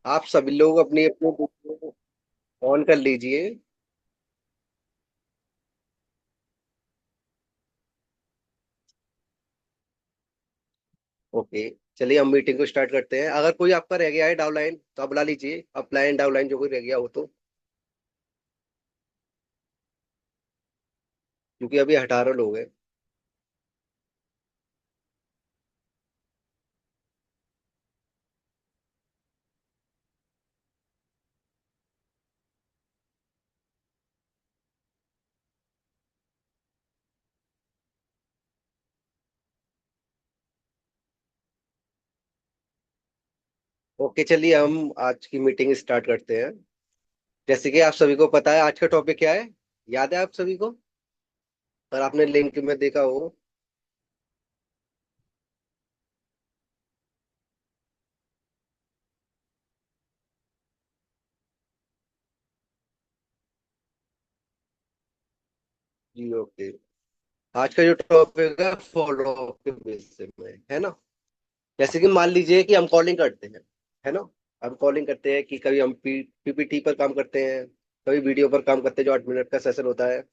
आप सभी लोग अपनी अपनी वीडियो ऑन कर लीजिए। ओके, चलिए हम मीटिंग को स्टार्ट करते हैं। अगर कोई आपका रह गया है डाउनलाइन तो आप बुला लीजिए, अपलाइन डाउनलाइन जो कोई रह गया हो तो, क्योंकि अभी 18 लोग हैं। ओके, चलिए हम आज की मीटिंग स्टार्ट करते हैं। जैसे कि आप सभी को पता है आज का टॉपिक क्या है, याद है आप सभी को? अगर आपने लिंक में देखा हो। जी ओके। आज का जो टॉपिक है फॉलो के बेसिस में है ना। जैसे कि मान लीजिए कि हम कॉलिंग करते हैं, है ना। हम कॉलिंग करते हैं कि कभी हम पीपीटी पर काम करते हैं, कभी वीडियो पर काम करते हैं जो 8 मिनट का सेशन होता है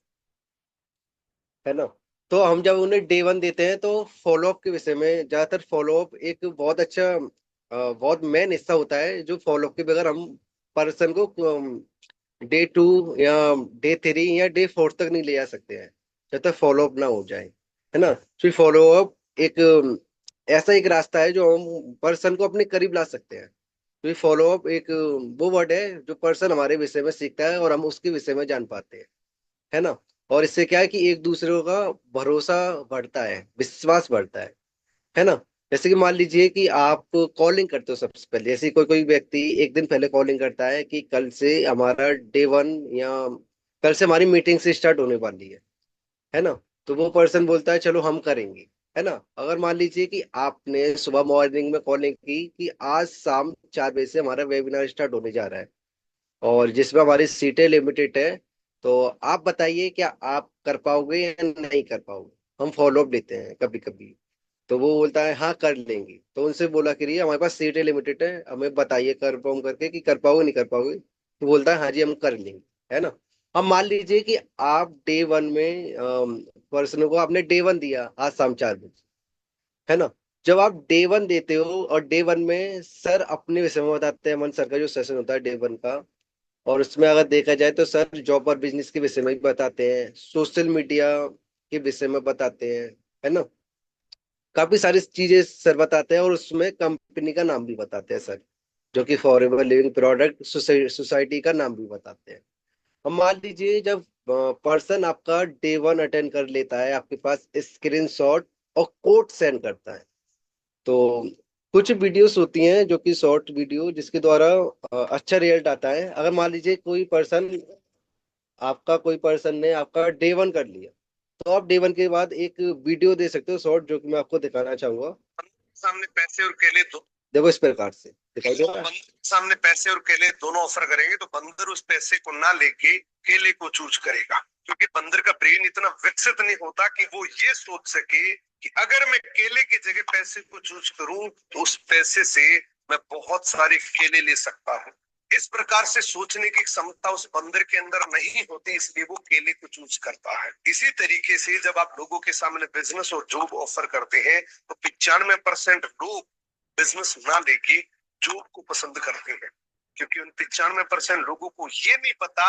ना। तो हम जब उन्हें डे वन देते हैं तो फॉलोअप के विषय में ज्यादातर फॉलोअप एक बहुत अच्छा बहुत मेन हिस्सा होता है, जो फॉलोअप के बगैर हम पर्सन को डे 2 या डे 3 या डे 4 तक नहीं ले जा सकते हैं, जब तक फॉलोअप ना हो जाए, है ना। फिर फॉलोअप एक ऐसा एक रास्ता है जो हम पर्सन को अपने करीब ला सकते हैं। तो फॉलोअप एक वो वर्ड है जो पर्सन हमारे विषय में सीखता है और हम उसके विषय में जान पाते हैं, है ना। और इससे क्या है कि एक दूसरे का भरोसा बढ़ता है, विश्वास बढ़ता है ना। जैसे कि मान लीजिए कि आप कॉलिंग करते हो सबसे पहले, जैसे कोई कोई व्यक्ति एक दिन पहले कॉलिंग करता है कि कल से हमारा डे 1 या कल से हमारी मीटिंग से स्टार्ट होने वाली है ना। तो वो पर्सन बोलता है चलो हम करेंगे, है ना। अगर मान लीजिए कि आपने सुबह मॉर्निंग में कॉलिंग की कि आज शाम 4 बजे से हमारा वेबिनार स्टार्ट होने जा रहा है और जिसमें हमारी सीटें लिमिटेड है, तो आप बताइए क्या आप कर पाओगे या नहीं कर पाओगे। हम फॉलो अप लेते हैं कभी कभी, तो वो बोलता है हाँ कर लेंगे। तो उनसे बोला करिए हमारे पास सीटें लिमिटेड है, हमें बताइए कंफर्म करके कि कर पाओगे नहीं कर पाओगे। तो बोलता है हाँ जी हम कर लेंगे, है ना। अब मान लीजिए कि आप डे 1 में पर्सनों को आपने डे 1 दिया आज शाम 4 बजे, है ना। जब आप डे 1 देते हो और डे 1 में सर अपने विषय में बताते हैं, मन सर का जो सेशन होता है डे 1 का, और उसमें अगर देखा जाए तो सर जॉब और बिजनेस के विषय में भी बताते हैं, सोशल मीडिया के विषय में बताते हैं, है ना। काफी सारी चीजें सर बताते हैं और उसमें कंपनी का नाम भी बताते हैं सर, जो कि फॉरएवर लिविंग प्रोडक्ट सोसाइटी का नाम भी बताते हैं। अब मान लीजिए जब पर्सन आपका डे 1 अटेंड कर लेता है, आपके पास स्क्रीनशॉट और कोड सेंड करता है, तो कुछ वीडियोस होती हैं जो कि शॉर्ट वीडियो जिसके द्वारा अच्छा रिजल्ट आता है। अगर मान लीजिए कोई पर्सन आपका कोई पर्सन ने आपका डे 1 कर लिया, तो आप डे 1 के बाद एक वीडियो दे सकते हो शॉर्ट, जो कि मैं आपको दिखाना चाहूंगा। सामने पैसे और केले दो, देखो इस प्रकार से दिखाई दे रहा है। सामने पैसे और केले दोनों ऑफर करेंगे तो बंदर उस पैसे को ना लेके केले को चूज करेगा, क्योंकि बंदर का ब्रेन इतना विकसित नहीं होता कि वो ये सोच सके कि अगर मैं केले की जगह पैसे को चूज करूं तो उस पैसे से मैं बहुत सारे केले ले सकता हूं। इस प्रकार से सोचने की क्षमता उस बंदर के अंदर नहीं होती, इसलिए वो केले को चूज करता है। इसी तरीके से जब आप लोगों के सामने बिजनेस और जॉब ऑफर करते हैं तो 95% लोग बिजनेस ना लेके जॉब को पसंद करते हैं, क्योंकि उन 95% लोगों को ये नहीं पता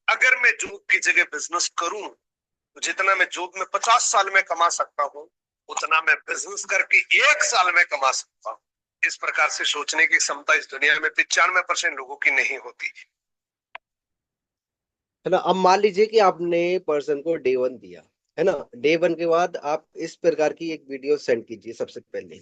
अगर मैं जॉब की जगह बिजनेस करूं तो जितना मैं जॉब में 50 साल में कमा सकता हूं उतना मैं बिजनेस करके 1 साल में कमा सकता हूं। इस प्रकार से सोचने की क्षमता इस दुनिया में 95% लोगों की नहीं होती, है ना। अब मान लीजिए कि आपने पर्सन को डे 1 दिया, है ना। डे 1 के बाद आप इस प्रकार की एक वीडियो सेंड कीजिए सबसे पहले।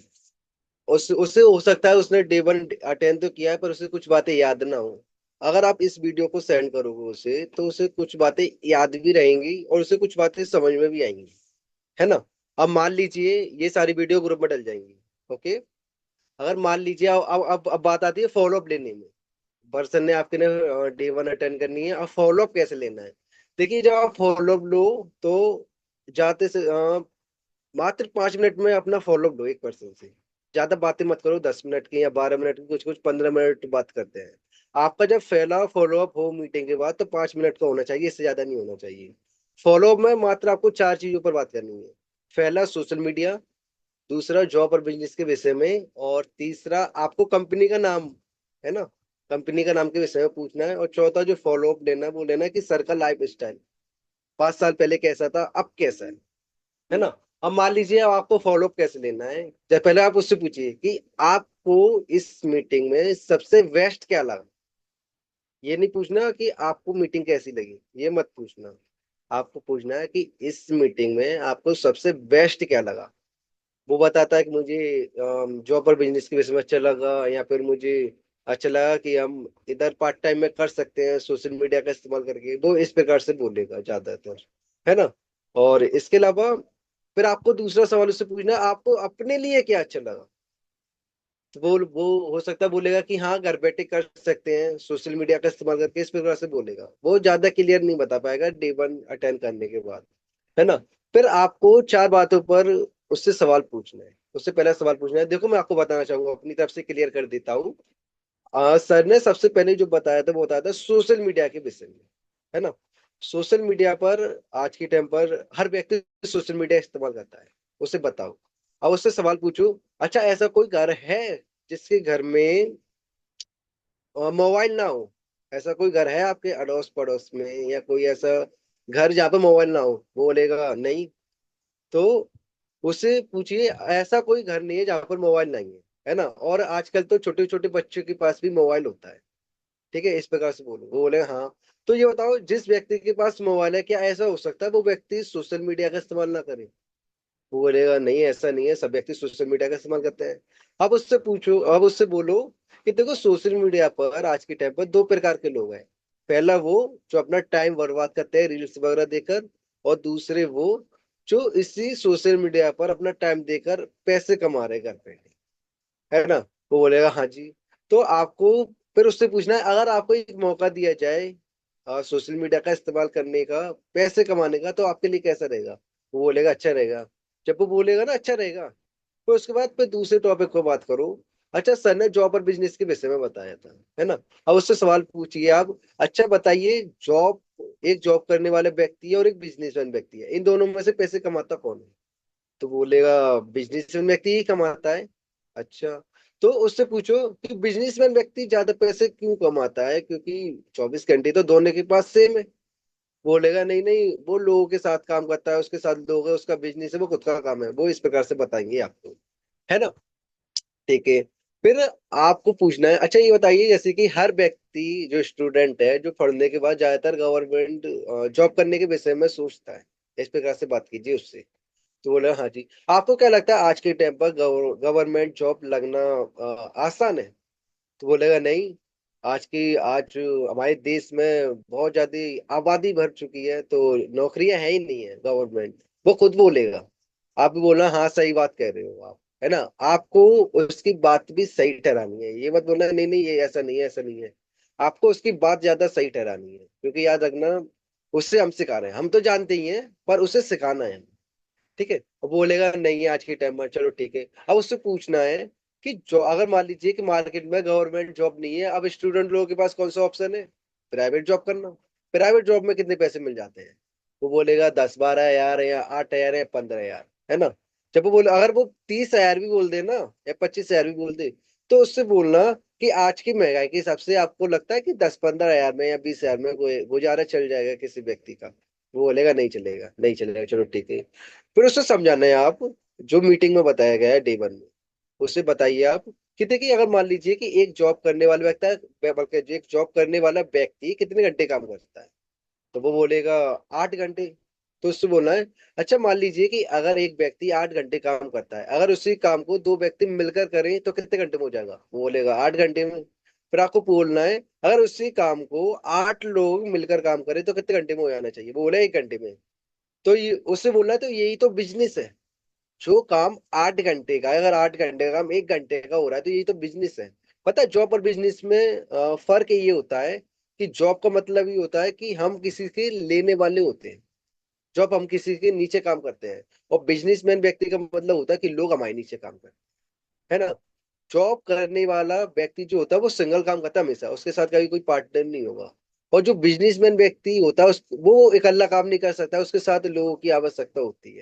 उससे हो सकता है उसने डे 1 अटेंड तो किया है पर उसे कुछ बातें याद ना हो। अगर आप इस वीडियो को सेंड करोगे उसे, तो उसे कुछ बातें याद भी रहेंगी और उसे कुछ बातें समझ में भी आएंगी, है ना। अब मान लीजिए ये सारी वीडियो ग्रुप में डल जाएंगी। ओके। अगर मान लीजिए अब बात आती है फॉलोअप लेने में। पर्सन ने आपके ने डे 1 अटेंड करनी है, अब फॉलोअप कैसे लेना है। देखिए जब आप फॉलोअप लो तो जाते से मात्र 5 मिनट में अपना फॉलोअप लो एक पर्सन से, ज्यादा बातें मत करो, 10 मिनट की या 12 मिनट की, कुछ कुछ 15 मिनट बात करते हैं। आपका जब पहला फॉलोअप हो मीटिंग के बाद तो 5 मिनट का होना चाहिए, इससे ज्यादा नहीं होना चाहिए। फॉलोअप में मात्र आपको 4 चीजों पर बात करनी है। पहला सोशल मीडिया, दूसरा जॉब और बिजनेस के विषय में, और तीसरा आपको कंपनी का नाम, है ना, कंपनी का नाम के विषय में पूछना है। और चौथा जो फॉलोअप लेना है वो लेना है कि सर का लाइफ स्टाइल 5 साल पहले कैसा था, अब कैसा है ना। अब मान लीजिए अब आपको फॉलोअप कैसे लेना है, जब पहले आप उससे पूछिए कि आपको इस मीटिंग में सबसे बेस्ट क्या लगा। ये नहीं पूछना कि आपको मीटिंग कैसी लगी, ये मत पूछना। आपको पूछना है कि इस मीटिंग में आपको सबसे बेस्ट क्या लगा। वो बताता है कि मुझे जॉब और बिजनेस के विषय में अच्छा लगा, या फिर मुझे अच्छा लगा कि हम इधर पार्ट टाइम में कर सकते हैं सोशल मीडिया का इस्तेमाल करके। वो इस प्रकार से बोलेगा ज्यादातर, है ना। और इसके अलावा फिर आपको दूसरा सवाल उससे पूछना है, आपको अपने लिए क्या अच्छा लगा। तो वो हो सकता है बोलेगा कि हाँ घर बैठे कर सकते हैं सोशल मीडिया का इस्तेमाल करके, इस प्रकार से बोलेगा। वो ज्यादा क्लियर नहीं बता पाएगा डे 1 अटेंड करने के बाद, है ना। फिर आपको 4 बातों पर उससे सवाल पूछना है। उससे पहला सवाल पूछना है, देखो मैं आपको बताना चाहूंगा, अपनी तरफ से क्लियर कर देता हूँ। सर ने सबसे पहले जो बताया था वो बताया था सोशल मीडिया के विषय में, है ना। सोशल मीडिया पर आज के टाइम पर हर व्यक्ति सोशल मीडिया इस्तेमाल करता है, उसे बताओ। अब उससे सवाल पूछो, अच्छा ऐसा कोई घर है जिसके घर में मोबाइल ना हो। ऐसा कोई घर है आपके अड़ोस पड़ोस में, या कोई ऐसा घर जहाँ पे मोबाइल ना हो। वो बोलेगा नहीं। तो उससे पूछिए ऐसा कोई घर नहीं है जहाँ पर मोबाइल नहीं है ना। और आजकल तो छोटे छोटे बच्चों के पास भी मोबाइल होता है, ठीक है, इस प्रकार से बोलो। वो बोले हाँ। तो ये बताओ, जिस व्यक्ति के पास मोबाइल है क्या ऐसा हो सकता है वो व्यक्ति सोशल मीडिया का इस्तेमाल ना करे। वो बोलेगा नहीं ऐसा नहीं है, सब व्यक्ति सोशल मीडिया का इस्तेमाल करते हैं। अब उससे पूछो, अब उससे बोलो कि देखो सोशल मीडिया पर आज के टाइम पर 2 प्रकार के लोग हैं। पहला वो जो अपना टाइम बर्बाद करते हैं रील्स वगैरह देखकर, और दूसरे वो जो इसी सोशल मीडिया पर अपना टाइम देकर पैसे कमा रहे घर पे, है ना। वो बोलेगा हाँ जी। तो आपको फिर उससे पूछना है, अगर आपको एक मौका दिया जाए सोशल मीडिया का इस्तेमाल करने का, पैसे कमाने का, तो आपके लिए कैसा रहेगा। वो बोलेगा अच्छा रहेगा। जब वो बोलेगा ना अच्छा रहेगा, तो उसके बाद फिर दूसरे टॉपिक पर बात करो। अच्छा सर ने जॉब और बिजनेस के विषय में बताया था, है ना। अब उससे सवाल पूछिए आप, अच्छा बताइए जॉब, एक जॉब करने वाले व्यक्ति है और एक बिजनेसमैन व्यक्ति है, इन दोनों में से पैसे कमाता कौन है। तो बोलेगा बिजनेसमैन व्यक्ति ही कमाता है। अच्छा, तो उससे पूछो कि बिजनेसमैन व्यक्ति ज्यादा पैसे क्यों कमाता है, क्योंकि 24 घंटे तो दोनों के पास सेम है। बोलेगा नहीं नहीं, वो लोगों के साथ काम करता है, उसके साथ लोग है, उसका बिजनेस है, वो खुद का काम है। वो इस प्रकार से बताएंगे आपको, है ना। ठीक है। फिर आपको पूछना है, अच्छा ये बताइए जैसे कि हर व्यक्ति जो स्टूडेंट है जो पढ़ने के बाद ज्यादातर गवर्नमेंट जॉब करने के विषय में सोचता है, इस प्रकार से बात कीजिए उससे। तो बोला हाँ जी। आपको क्या लगता है आज के टाइम पर गवर्नमेंट जॉब लगना आसान है। तो बोलेगा नहीं। आज हमारे देश में बहुत ज्यादा आबादी भर चुकी है, तो नौकरियां है ही नहीं है गवर्नमेंट। वो खुद बोलेगा। आप भी बोलना हाँ सही बात कह रहे हो आप, है ना। आपको उसकी बात भी सही ठहरानी है, ये मत बोलना नहीं नहीं ये ऐसा नहीं है ऐसा नहीं है। आपको उसकी बात ज्यादा सही ठहरानी है, क्योंकि याद रखना उससे हम सिखा रहे हैं, हम तो जानते ही हैं पर उसे सिखाना है। ठीक है। अब बोलेगा नहीं है आज के टाइम में, चलो ठीक है। अब उससे पूछना है कि जो अगर मान लीजिए कि मार्केट में गवर्नमेंट जॉब नहीं है, अब स्टूडेंट लोगों के पास कौन सा ऑप्शन है, प्राइवेट जॉब करना। प्राइवेट जॉब में कितने पैसे मिल जाते हैं। वो बोलेगा 10-12 हज़ार या 8 हज़ार या 15 हज़ार, है ना। जब वो बोले, अगर वो 30 हज़ार भी बोल दे ना, या 25 हज़ार भी बोल दे, तो उससे बोलना कि आज की महंगाई के हिसाब से आपको लगता है कि 10-15 हज़ार में या 20 हज़ार में गुजारा चल जाएगा किसी व्यक्ति का। वो बोलेगा नहीं चलेगा नहीं चलेगा, चलो ठीक है। फिर उससे समझाना है आप, जो मीटिंग में बताया गया है डे 1 में, उसे बताइए आप कि देखिए अगर मान लीजिए कि एक जॉब करने वाला व्यक्ति है, बल्कि जो एक जॉब करने वाला व्यक्ति कितने घंटे काम करता है। तो वो बोलेगा 8 घंटे। तो उससे बोलना है, अच्छा मान लीजिए कि अगर एक व्यक्ति 8 घंटे काम करता है, अगर उसी काम को दो व्यक्ति मिलकर करें तो कितने घंटे में हो जाएगा। वो बोलेगा 8 घंटे में। फिर आपको बोलना है, अगर उसी काम को 8 लोग मिलकर काम करें तो कितने घंटे में हो जाना चाहिए। वो बोले 1 घंटे में। तो ये उससे बोलना है, तो यही तो बिजनेस है। जो काम 8 घंटे का है, अगर 8 घंटे का काम 1 घंटे का हो रहा है तो यही तो बिजनेस है। पता है जॉब और बिजनेस में फर्क ये होता है कि जॉब का मतलब ये होता है कि हम किसी के लेने वाले होते हैं, जॉब हम किसी के नीचे काम करते हैं। और बिजनेसमैन व्यक्ति का मतलब होता है कि लोग हमारे नीचे काम करते हैं। है ना। जॉब करने वाला व्यक्ति जो होता है वो सिंगल काम करता है हमेशा, उसके साथ कभी कोई पार्टनर नहीं होगा। और जो बिजनेसमैन व्यक्ति होता है वो अकेला काम नहीं कर सकता, उसके साथ लोगों की आवश्यकता होती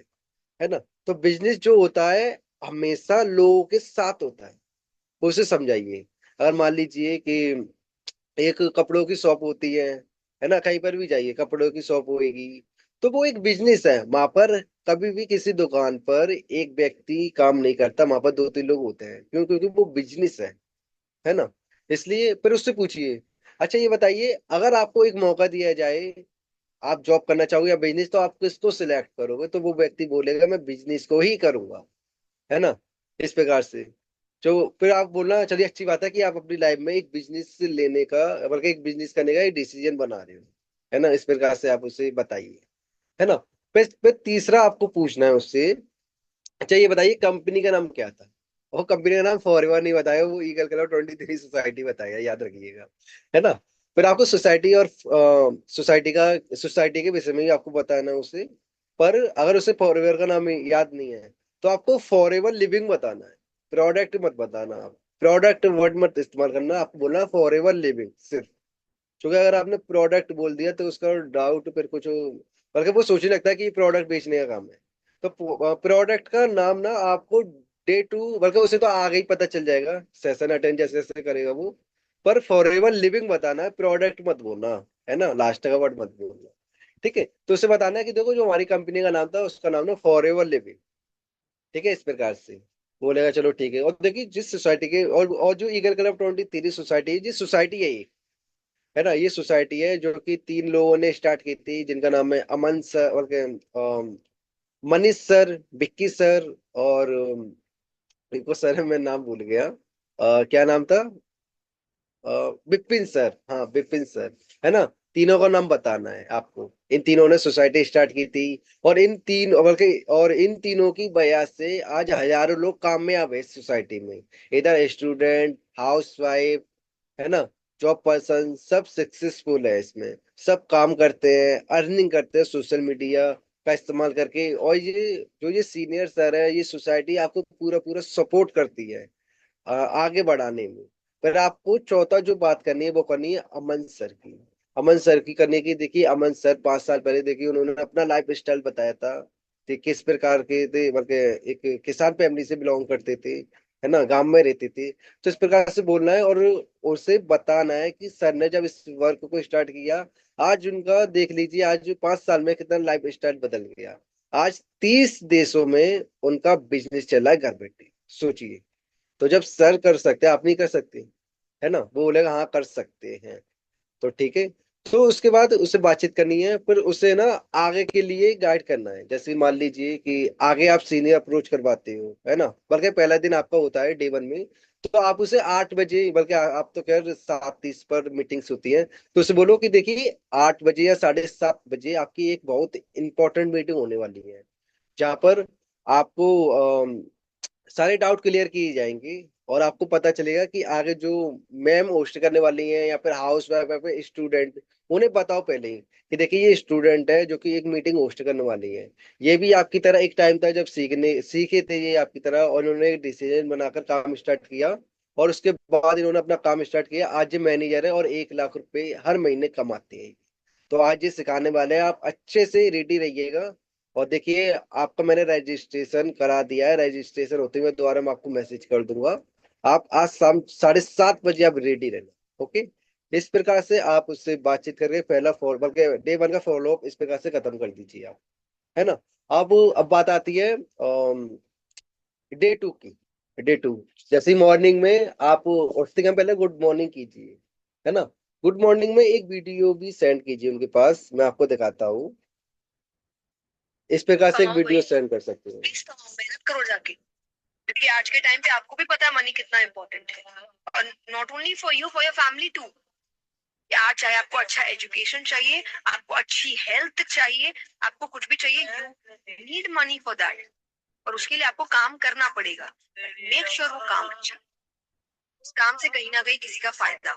है ना। तो बिजनेस जो होता है हमेशा लोगों के साथ होता है, उसे समझाइए। अगर मान लीजिए कि एक कपड़ों की शॉप होती है ना, कहीं पर भी जाइए कपड़ों की शॉप होगी, तो वो एक बिजनेस है वहां पर। कभी भी किसी दुकान पर एक व्यक्ति काम नहीं करता, वहां पर दो तीन लोग होते हैं, क्यों? क्योंकि वो बिजनेस है ना। इसलिए फिर उससे पूछिए, अच्छा ये बताइए, अगर आपको एक मौका दिया जाए, आप जॉब करना चाहोगे या बिजनेस, तो आप किसको सिलेक्ट करोगे? तो वो व्यक्ति बोलेगा मैं बिजनेस को ही करूंगा, है ना। इस प्रकार से जो फिर आप बोलना, चलिए अच्छी बात है कि आप अपनी लाइफ में एक बिजनेस लेने का, बल्कि एक बिजनेस करने का एक डिसीजन बना रहे हो, है ना। इस प्रकार से आप उसे बताइए, है ना। फिर तीसरा आपको पूछना है उससे, अच्छा ये बताइए कंपनी का नाम क्या था? वो कंपनी का नाम फॉरएवर नहीं बताया, वो ईगल क्लब 23 सोसाइटी बताया, याद रखिएगा, है ना। फिर आपको सोसाइटी और सोसाइटी के विषय में भी आपको बताना है उसे। पर अगर उसे फॉरएवर का नाम याद नहीं है, तो आपको फॉरएवर लिविंग बताना है, प्रोडक्ट मत बताना। आप प्रोडक्ट वर्ड मत इस्तेमाल करना, आपको बोलना फॉरएवर लिविंग सिर्फ। क्योंकि अगर आपने प्रोडक्ट बोल दिया तो उसका डाउट फिर कुछ बल्कि वो सोचने लगता है कि प्रोडक्ट बेचने का काम है। तो प्रोडक्ट का नाम ना आपको डे टू, बल्कि उसे तो आगे ही पता चल जाएगा, सेशन अटेंड जैसे जैसे करेगा वो। पर फॉरएवर लिविंग बताना है, प्रोडक्ट मत बोलना, है ना, लास्ट का वर्ड मत बोलना। ठीक है, तो उसे बताना है कि देखो जो हमारी कंपनी का नाम था उसका नाम ना फॉरएवर लिविंग। ठीक है, इस प्रकार से बोलेगा, चलो ठीक है। और देखिए जिस सोसाइटी के और जो ईगल क्लब 23 सोसाइटी है, जिस सोसाइटी है ये, है ना, ये सोसाइटी है जो कि तीन लोगों ने स्टार्ट की थी, जिनका नाम है अमन सर, बल्कि मनीष सर, विक्की सर, और एक वो सर है, मैं नाम भूल गया, क्या नाम था, विपिन सर, हाँ विपिन सर, है ना। तीनों का नाम बताना है आपको। इन तीनों ने सोसाइटी स्टार्ट की थी, और इन तीन बल्कि और इन तीनों की वजह से आज हजारों लोग कामयाब है इस सोसाइटी में। इधर स्टूडेंट, हाउसवाइफ, है ना, जॉब पर्सन, सब सक्सेसफुल है इसमें। सब काम करते हैं, अर्निंग करते हैं सोशल मीडिया का इस्तेमाल करके। और ये सीनियर सर है, ये सोसाइटी आपको पूरा पूरा सपोर्ट करती है आगे बढ़ाने में। पर आपको चौथा जो बात करनी है वो करनी है अमन सर की। अमन सर की करने की, देखिए अमन सर 5 साल पहले देखिए उन्होंने अपना लाइफ स्टाइल बताया था कि किस प्रकार के थे, बल्कि एक किसान फैमिली से बिलोंग करते थे, है ना, गांव में रहते थे। तो इस प्रकार से बोलना है और उसे बताना है कि सर ने जब इस वर्क को स्टार्ट किया, आज उनका देख लीजिए, आज 5 साल में कितना लाइफ स्टाइल बदल गया। आज 30 देशों में उनका बिजनेस चल रहा है घर बैठे, सोचिए। तो जब सर कर सकते हैं, आप नहीं कर सकते, है ना, वो बोलेगा हाँ कर सकते हैं। तो ठीक है, तो उसके बाद उससे बातचीत करनी है, फिर उसे ना आगे के लिए गाइड करना है। जैसे मान लीजिए कि आगे आप सीनियर अप्रोच करवाते हो, है ना, बल्कि पहला दिन आपका होता है डे 1 में, तो आप उसे 8 बजे, बल्कि आप तो खैर 7:30 पर मीटिंग्स होती है, तो उसे बोलो कि देखिए 8 बजे या 7:30 बजे आपकी एक बहुत इंपॉर्टेंट मीटिंग होने वाली है, जहाँ पर आपको सारे डाउट क्लियर किए जाएंगे। और आपको पता चलेगा कि आगे जो मैम होस्ट करने वाली हैं या फिर हाउस वाइफ या फिर स्टूडेंट, उन्हें बताओ पहले ही कि देखिए ये स्टूडेंट है जो कि एक मीटिंग होस्ट करने वाली है। ये भी आपकी तरह एक टाइम था जब सीखे थे ये आपकी तरह, और उन्होंने एक डिसीजन बनाकर काम स्टार्ट किया, और उसके बाद इन्होंने अपना काम स्टार्ट किया। आज ये मैनेजर है और 1 लाख रुपए हर महीने कमाते हैं। तो आज ये सिखाने वाले हैं, आप अच्छे से रेडी रहिएगा। और देखिए आपका मैंने रजिस्ट्रेशन करा दिया है, रजिस्ट्रेशन होते हुए दोबारा मैं आपको मैसेज कर दूंगा। आप आज शाम 7:30 बजे आप रेडी रहना, ओके। इस प्रकार से आप उससे बातचीत करके पहला फॉलो, बल्कि डे 1 का फॉलो अप इस प्रकार से खत्म कर दीजिए आप, है ना। अब बात आती है डे 2 की। डे 2 जैसे ही मॉर्निंग में आप उठते हैं पहले गुड मॉर्निंग कीजिए, है ना। गुड मॉर्निंग में एक वीडियो भी सेंड कीजिए उनके पास, मैं आपको दिखाता हूँ। इस प्रकार से एक वीडियो सेंड कर सकते हैं। प्लीज कमाओ, मेहनत करो जाके, क्योंकि आज के टाइम पे आपको भी पता है मनी कितना इंपॉर्टेंट है, और not only for you, for your family too. आज चाहे आपको अच्छा एजुकेशन चाहिए, आपको अच्छी हेल्थ चाहिए, आपको कुछ भी चाहिए, you need money for that. और उसके लिए आपको काम करना पड़ेगा। मेक श्योर वो काम अच्छा, उस काम से कहीं ना कहीं किसी का फायदा।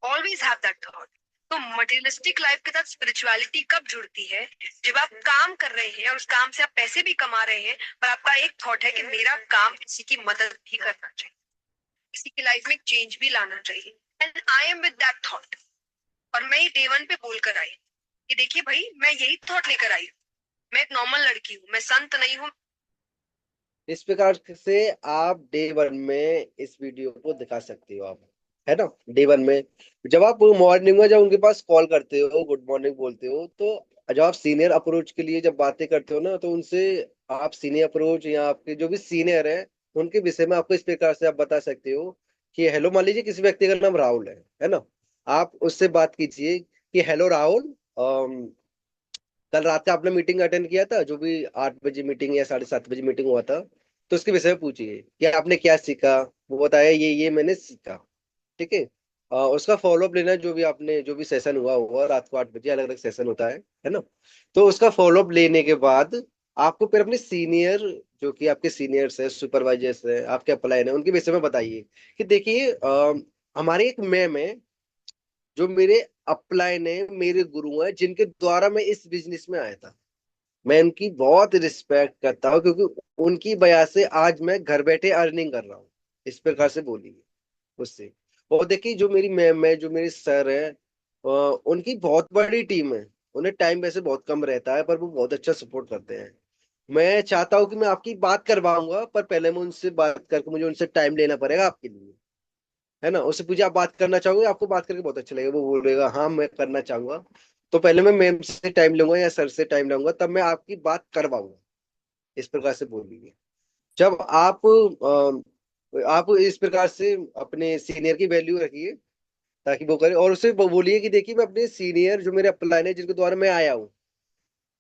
Always have that thought. तो मटेरियलिस्टिक लाइफ के साथ स्पिरिचुअलिटी कब जुड़ती है? जब आप काम कर रहे हैं और उस काम से आप पैसे भी कमा रहे हैं, पर आपका एक थॉट है कि मेरा काम किसी की मदद भी करना चाहिए, किसी की लाइफ में चेंज भी लाना चाहिए, and I am with that thought. और मैं ये डे वन पे बोलकर आई कि देखिए भाई, मैं यही थॉट लेकर आई हूँ, मैं एक नॉर्मल लड़की हूँ, मैं संत नहीं हूँ। इस प्रकार से आप डे वन में इस वीडियो को दिखा सकते हो आप, है ना। डे वन में जब आप मॉर्निंग में जब उनके पास कॉल करते हो, गुड मॉर्निंग बोलते हो, तो जब आप सीनियर अप्रोच के लिए जब बातें करते हो ना, तो उनसे आप सीनियर अप्रोच या आपके जो भी सीनियर है उनके विषय में आपको इस प्रकार से आप बता सकते हो कि हेलो, मान लीजिए किसी व्यक्ति का नाम राहुल है ना। आप उससे बात कीजिए कि हेलो राहुल, कल रात का आपने मीटिंग अटेंड किया था, जो भी 8 बजे मीटिंग या 7:30 बजे मीटिंग हुआ था, तो उसके विषय में पूछिए कि आपने क्या सीखा। वो बताया ये मैंने सीखा। ठीक है। उसका फॉलोअप लेना, जो भी आपने जो भी सेशन हुआ हुआ रात को 8 बजे अलग अलग सेशन होता है ना। तो उसका फॉलोअप लेने के बाद आपको फिर अपने सीनियर, जो कि आपके सीनियर्स है, सुपरवाइजर्स है, आपके अपलाइन है, उनके विषय में बताइए कि देखिए हमारे एक मैम है जो मेरे अपलाइन है, मेरे गुरु हैं, जिनके द्वारा मैं इस बिजनेस में आया था। मैं उनकी बहुत रिस्पेक्ट करता हूँ, क्योंकि उनकी वजह से आज मैं घर बैठे अर्निंग कर रहा हूँ। इस प्रकार से बोलिए उससे। और देखिए जो मेरी मैम है, जो मेरे सर है, उनकी बहुत बड़ी टीम है। उन्हें टाइम वैसे बहुत कम रहता है, पर वो बहुत अच्छा सपोर्ट करते हैं। मैं चाहता हूँ कि मैं आपकी बात करवाऊंगा, पर पहले मैं उनसे बात करके मुझे उनसे टाइम लेना पड़ेगा आपके लिए, है ना। उससे पूछे आप बात करना चाहोगे, आपको बात करके बहुत अच्छा लगेगा, वो बोलेगा हाँ मैं करना चाहूंगा। तो पहले मैं मैम से टाइम लूंगा या सर से टाइम लूंगा, तब मैं आपकी बात करवाऊंगा। इस प्रकार से बोलिए। जब आप इस प्रकार से अपने सीनियर की वैल्यू रखिए, ताकि वो करे। और उससे बोलिए कि देखिए मैं अपने सीनियर जो मेरे अपलाइन है, जिनके द्वारा मैं आया हूँ,